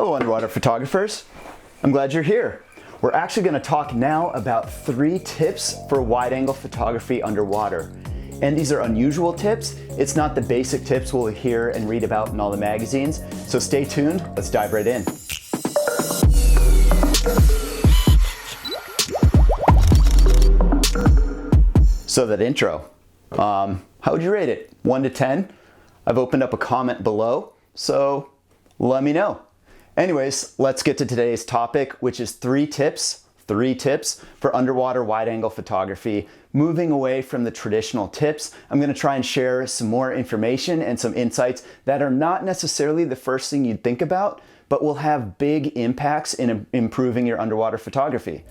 Hello underwater photographers, I'm glad you're here. We're actually going to talk now about 3 tips for wide angle photography underwater. And these are unusual tips. It's not the basic tips we'll hear and read about in all the magazines. So stay tuned, let's dive right in. So that intro, how would you rate it? 1 to 10? I've opened up a comment below, so let me know. Anyways, let's get to today's topic, which is 3 tips for underwater wide angle photography. Moving away from the traditional tips, I'm going to try and share some more information and some insights that are not necessarily the first thing you'd think about, but will have big impacts in improving your underwater photography.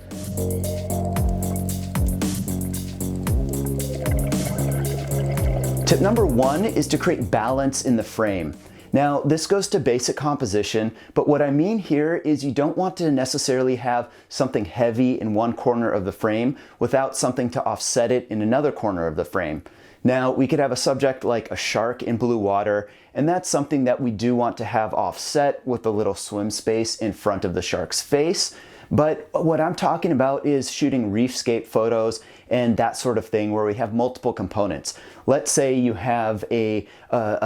Tip number 1 is to create balance in the frame. Now, this goes to basic composition, but what I mean here is you don't want to necessarily have something heavy in one corner of the frame without something to offset it in another corner of the frame. Now, we could have a subject like a shark in blue water, and that's something that we do want to have offset with a little swim space in front of the shark's face. But what I'm talking about is shooting reefscape photos and that sort of thing where we have multiple components. Let's say you have a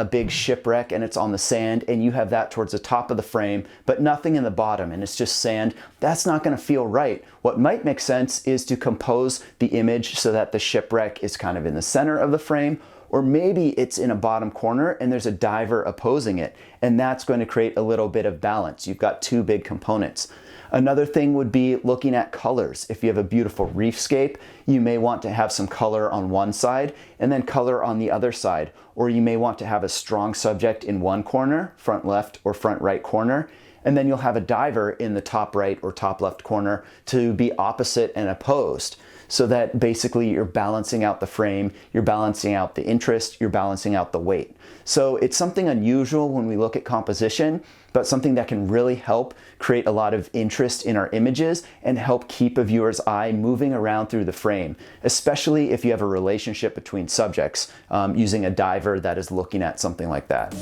big shipwreck and it's on the sand and you have that towards the top of the frame, but nothing in the bottom and it's just sand. That's not going to feel right. What might make sense is to compose the image so that the shipwreck is kind of in the center of the frame, or maybe it's in a bottom corner and there's a diver opposing it, and that's going to create a little bit of balance. You've got 2 big components. Another thing would be looking at colors. If you have a beautiful reefscape, you may want to have some color on one side and then color on the other side. Or you may want to have a strong subject in one corner, front left or front right corner, and then you'll have a diver in the top right or top left corner to be opposite and opposed. So that basically you're balancing out the frame, you're balancing out the interest, you're balancing out the weight. So it's something unusual when we look at composition, but something that can really help create a lot of interest in our images and help keep a viewer's eye moving around through the frame, especially if you have a relationship between subjects, using a diver that is looking at something like that.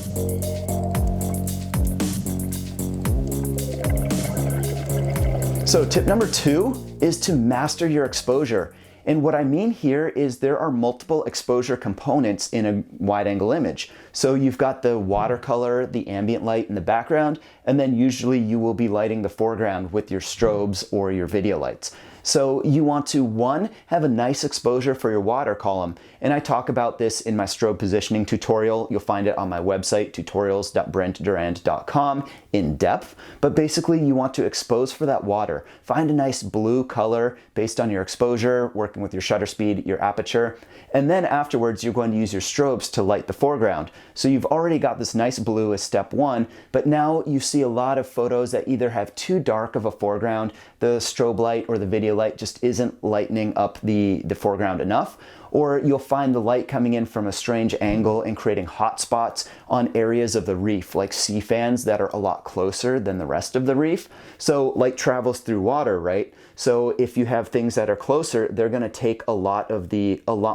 So tip number 2 is to master your exposure. And what I mean here is there are multiple exposure components in a wide angle image. So you've got the watercolor, the ambient light in the background, and then usually you will be lighting the foreground with your strobes or your video lights. So you want to, 1, have a nice exposure for your water column. And I talk about this in my strobe positioning tutorial. You'll find it on my website, tutorials.brentdurand.com, in depth. But basically you want to expose for that water. Find a nice blue color based on your exposure, working with your shutter speed, your aperture. And then afterwards, you're going to use your strobes to light the foreground. So you've already got this nice blue as step 1, but now you see a lot of photos that either have too dark of a foreground, the strobe light or the video light just isn't lightening up the foreground enough, or you'll find the light coming in from a strange angle and creating hot spots on areas of the reef, like sea fans that are a lot closer than the rest of the reef. So light travels through water, right? So if you have things that are closer, they're going to take a lot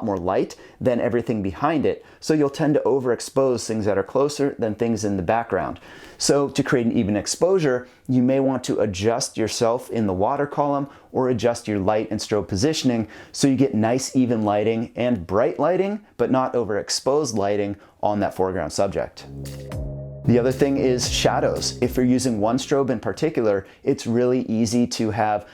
more light than everything behind it. So you'll tend to overexpose things that are closer than things in the background. So to create an even exposure, you may want to adjust yourself in the water column or adjust your light and strobe positioning so you get nice even lighting and bright lighting, but not overexposed lighting on that foreground subject. The other thing is shadows. If you're using one strobe in particular, it's really easy to have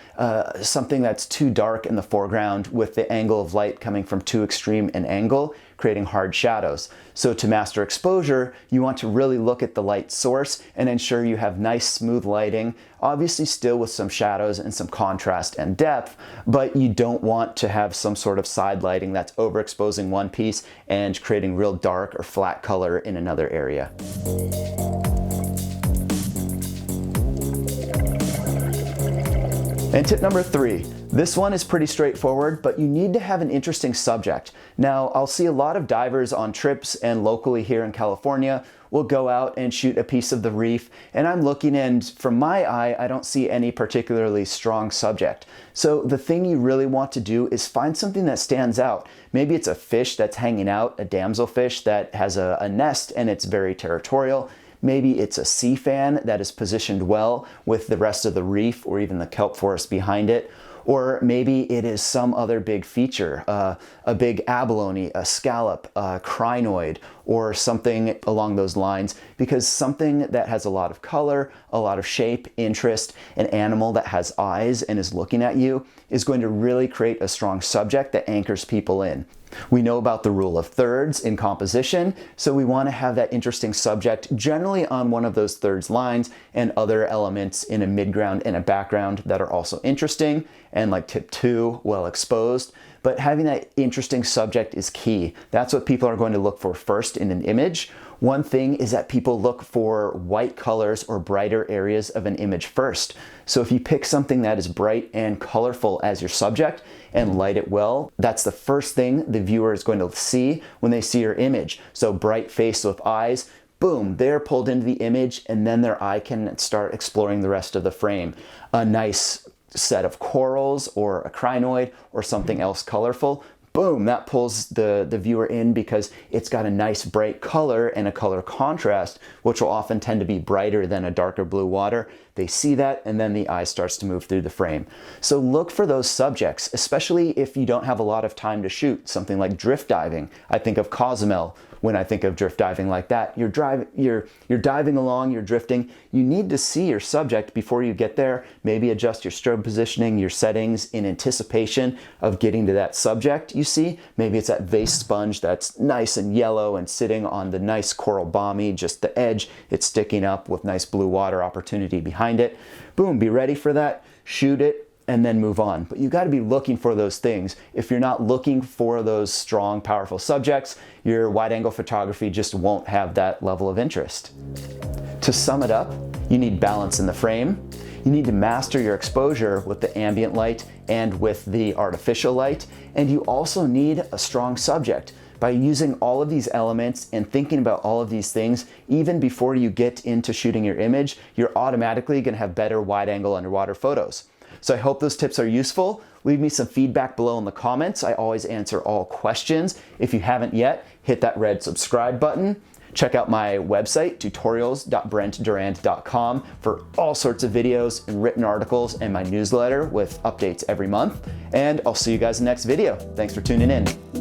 something that's too dark in the foreground with the angle of light coming from too extreme an angle, creating hard shadows. So to master exposure, you want to really look at the light source and ensure you have nice smooth lighting, obviously still with some shadows and some contrast and depth, but you don't want to have some sort of side lighting that's overexposing one piece and creating real dark or flat color in another area. And tip number 3. This one is pretty straightforward, but you need to have an interesting subject. Now, I'll see a lot of divers on trips and locally here in California will go out and shoot a piece of the reef, and I'm looking and from my eye, I don't see any particularly strong subject. So the thing you really want to do is find something that stands out. Maybe it's a fish that's hanging out, a damselfish that has a nest and it's very territorial. Maybe it's a sea fan that is positioned well with the rest of the reef or even the kelp forest behind it. Or maybe it is some other big feature, a big abalone, a scallop, a crinoid, or something along those lines, because something that has a lot of color, a lot of shape, interest, an animal that has eyes and is looking at you is going to really create a strong subject that anchors people in. We know about the rule of thirds in composition, so we want to have that interesting subject generally on one of those thirds lines and other elements in a midground and a background that are also interesting, and like tip 2, well exposed. But having that interesting subject is key. That's what people are going to look for first in an image. One thing is that people look for white colors or brighter areas of an image first. So if you pick something that is bright and colorful as your subject and light it well, that's the first thing the viewer is going to see when they see your image. So bright face with eyes, boom, they're pulled into the image, and then their eye can start exploring the rest of the frame. A nice set of corals or a crinoid or something else colorful, boom, that pulls the viewer in because it's got a nice bright color and a color contrast, which will often tend to be brighter than a darker blue water. They see that, and then the eye starts to move through the frame. So look for those subjects, especially if you don't have a lot of time to shoot. Something like drift diving. I think of Cozumel when I think of drift diving like that. You're diving along, you're drifting. You need to see your subject before you get there. Maybe adjust your strobe positioning, your settings in anticipation of getting to that subject you see. Maybe it's that vase sponge that's nice and yellow and sitting on the nice coral bommy, just the edge. It's sticking up with nice blue water opportunity behind it. Boom, be ready for that, shoot it, and then move on. But you got to be looking for those things. If you're not looking for those strong, powerful subjects, your wide-angle photography just won't have that level of interest. To sum it up, you need balance in the frame. You need to master your exposure with the ambient light and with the artificial light. And you also need a strong subject. By using all of these elements and thinking about all of these things, even before you get into shooting your image, you're automatically going to have better wide-angle underwater photos. So I hope those tips are useful. Leave me some feedback below in the comments. I always answer all questions. If you haven't yet, hit that red subscribe button. Check out my website, tutorials.brentdurand.com, for all sorts of videos and written articles, and my newsletter with updates every month. And I'll see you guys in the next video. Thanks for tuning in.